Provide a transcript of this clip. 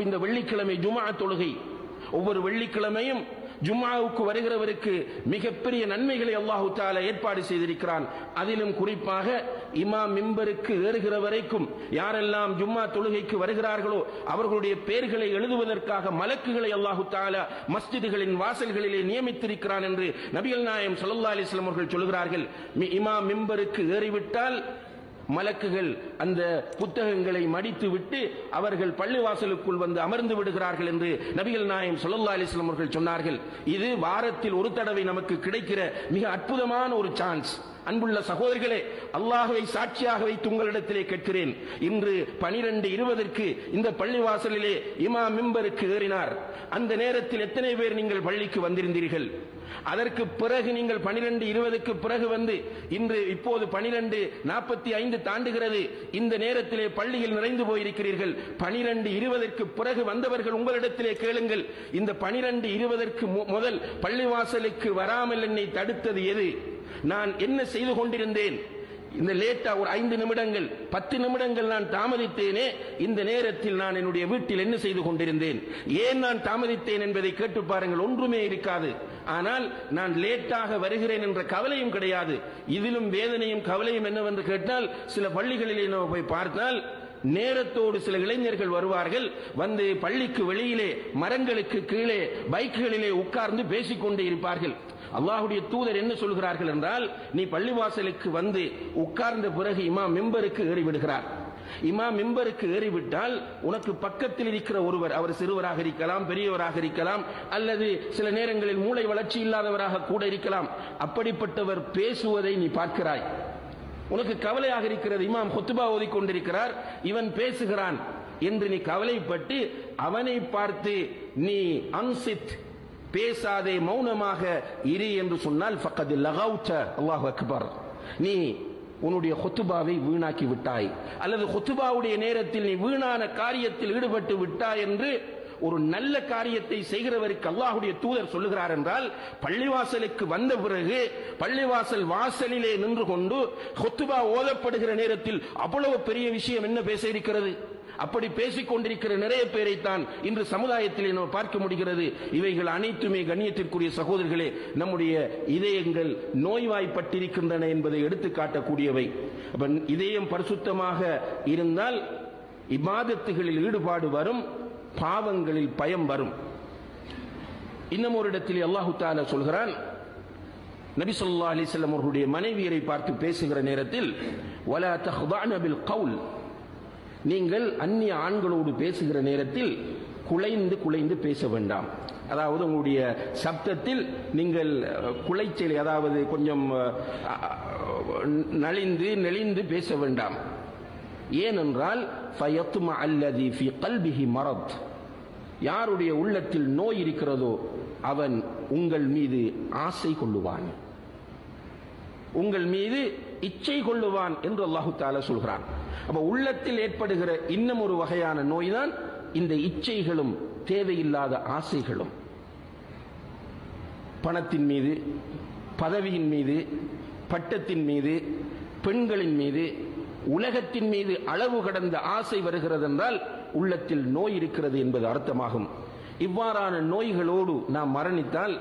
இந்த வெள்ளிக்கிழமை ஜும்ஆ தொழுகை, ஒவ்வொரு வெள்ளிக்கிழமையும் ஜும்ஆவுக்கு வருகிறவருக்கு மிகப்பெரிய நன்மைகளை அல்லாஹ் தஆலா ஏற்பாடு செய்திருக்கிறான். அதிலும் குறிப்பாக இமாம் மிம்பருக்கு ஏறுகிற வரைக்கும் யாரெல்லாம் ஜும்ஆ தொழுகைக்கு வருகிறார்களோ அவர்களுடைய பெயர்களை எழுதுவதற்காக மலக்குகளை அல்லாஹ் தஆலா மஸ்ஜிதுகளின் வாசல்களிலே நியமித்திருக்கிறான் என்று நபிகள் நாயகம் ஸல்லல்லாஹு அலைஹி வஸல்லம் அவர்கள் சொல்கிறார்கள். இமாம் மிம்பருக்கு ஏறிவிட்டால் மலக்குகள் அந்த புத்தகங்களை மடித்து விட்டு அவர்கள் பள்ளிவாசலுக்குள் வந்து அமர்ந்து விடுகிறார்கள் என்று நபிகள் நாயகம் ஸல்லல்லாஹு அலைஹி வஸல்லம் அவர்கள் சொன்னார்கள். இது வாரத்தில் ஒரு தடவை நமக்கு கிடைக்கிற மிக அற்புதமான ஒரு சான்ஸ். அன்புள்ள சகோதரர்களே, அல்லாஹ்வை சாட்சியாக வைத்து உங்களிடத்திலே கேட்கிறேன். இன்று 12:20 இந்த பள்ளிவாசலிலே இமாம் மிம்பருக்கு ஏறினார். அந்த நேரத்தில் எத்தனை பேர் நீங்கள் பள்ளிக்கு வந்திருந்தீர்கள்? அதற்கு பிறகு நீங்கள் 12:20 பிறகு வந்து இன்று இப்போது 12:45 தாண்டுகிறது. இந்த நேரத்திலே பள்ளியில் நிறைந்து போயிருக்கிறீர்கள். 12:20 பிறகு வந்தவர்கள் உங்களிடத்திலே கேளுங்கள், இந்த 12:20 முதல் பள்ளிவாசலுக்கு வராமல் என்னை தடுத்தது எது? நான் என்ன செய்து கொண்டிருந்தேன்? இந்த லேட்டா ஒரு 5 நிமிடங்கள் 10 நிமிடங்கள் நான் தாமதித்தேனே, இந்த நேரத்தில் நான் என்னுடைய வீட்டில் என்ன செய்து கொண்டிருந்தேன்? ஏன் நான் தாமதித்தேன் என்பதை கேட்டு பாருங்கள். ஒன்றுமே இருக்காது. ஆனால் நான் லேட்டாக வருகிறேன் என்ற கவலையும் கிடையாது. இதிலும் வேதனையும் கவலையும் என்னவென்று கேட்டால், சில பள்ளிகளிலே நம்ம போய் பார்த்தால் நேரத்தோடு சில இளைஞர்கள் வருவார்கள். வந்து பள்ளிக்கு வெளியிலே மரங்களுக்கு கீழே பைக்குகளிலே உட்கார்ந்து பேசிக்கொண்டே இருப்பார்கள். அல்லாஹ்வுடைய தூதர் என்ன சொல்கிறார்கள் என்றால், நீ பள்ளிவாசலுக்கு வந்து உட்கார்ந்த பிறகு இமாம் மிம்பருக்கு ஏறிவிடுகிறார். இமாம் மிம்பருக்கு ஏறிவிட்டால் உனக்கு பக்கத்தில் இருக்கிற ஒருவர், அவர் சிறுவராக இருக்கலாம், பெரியவராக இருக்கலாம், அல்லது சில நேரங்களில் மூளை வளர்ச்சி இல்லாதவராக கூட இருக்கலாம். அப்படிப்பட்டவர் பேசுவதை நீ பார்க்கிறாய். உனக்கு கவலையாக இருக்கிறது. இமாம் குத்பா ஓதிக்கொண்டிருக்கிறார், இவன் பேசுகிறான் என்று நீ கவலைப்பட்டு அவனை பார்த்து நீ அன்சித், பேசாதே, மௌனமாக இரு என்று சொன்னால் ஃபக்கத் லகௌத, அல்லாஹு அக்பர், நீ உன்னுடைய குத்பாவை வீணாக்கி விட்டாய், அல்லது குத்பாவுடைய நேரத்தில் நீ வீணான காரியத்தில் ஈடுபட்டு விட்டாய் என்று ஒரு நல்ல காரியத்தை செய்கிறவருக்கு அல்லாஹ்வுடைய தூதர் சொல்லுகிறார் என்றால், பள்ளிவாசலுக்கு வந்த பிறகு பள்ளிவாசல் வாசலிலே நின்று கொண்டு குத்பா ஓதப்படுகிற நேரத்தில் அவ்வளவு பெரிய விஷயம் என்ன பேச இருக்கிறது? அப்படி பேசிக் கொண்டிருக்கிற நிறைய பேரைத்தான் இன்று சமுதாயத்தில் நம்ம பார்க்க முடிகிறது. இவைகள் அனைத்துமே கண்ணியத்திற்குரிய சகோதரர்களே, நம்முடைய இதயங்கள் நோய்வாய்ப்பட்டிருக்கின்றன என்பதை எடுத்து காட்டக்கூடியவை. இதயம் பரிசுத்தமாக இருந்தால் இபாதத்துகளில் ஈடுபாடு வரும், பாவங்களில் பயம் வரும். இன்னும் ஒரு இடத்தில் அல்லாஹ் தஆலா சொல்கிறான், நபி ஸல்லல்லாஹு அலைஹி வஸல்லம் அவர்களுடைய மனைவியரை பார்த்து பேசுகிற நேரத்தில், வலா தഖ்தஅன பில் கௌல், நீங்கள் அந்நிய ஆண்களோடு பேசுகிற நேரத்தில் குலைந்து குலைந்து பேச வேண்டாம். அதாவது உங்களுடைய சப்தத்தில் நீங்கள் குலைச்சலை, அதாவது கொஞ்சம் நலிந்து நெளிந்து பேச வேண்டாம். ஏனென்றால் ஃபயத்மா அல்லதி ஃபீ கல்பிஹி மரத், யாருடைய உள்ளத்தில் நோய் இருக்கிறதோ அவன் உங்கள் மீது ஆசை கொள்ளுவான், உங்கள் மீது இச்சை கொள்ளுவான் என்று அல்லாஹ் தஆலா சொல்கிறான். அப்ப உள்ளத்தில் ஏற்படுகிற இன்னும் ஒரு வகையான நோய்தான் இந்த இச்சைகளும் தேவையில்லாத ஆசைகளும். பணத்தின் மீது, பதவியின் மீது, பட்டத்தின் மீது, பெண்களின் மீது, உலகத்தின் மீது அளவு கடந்த ஆசை வருகிறது என்றால் உள்ளத்தில் நோய் இருக்கிறது என்பது அர்த்தமாகும். இவ்வாறான நோய்களோடு நாம் மரணித்தால்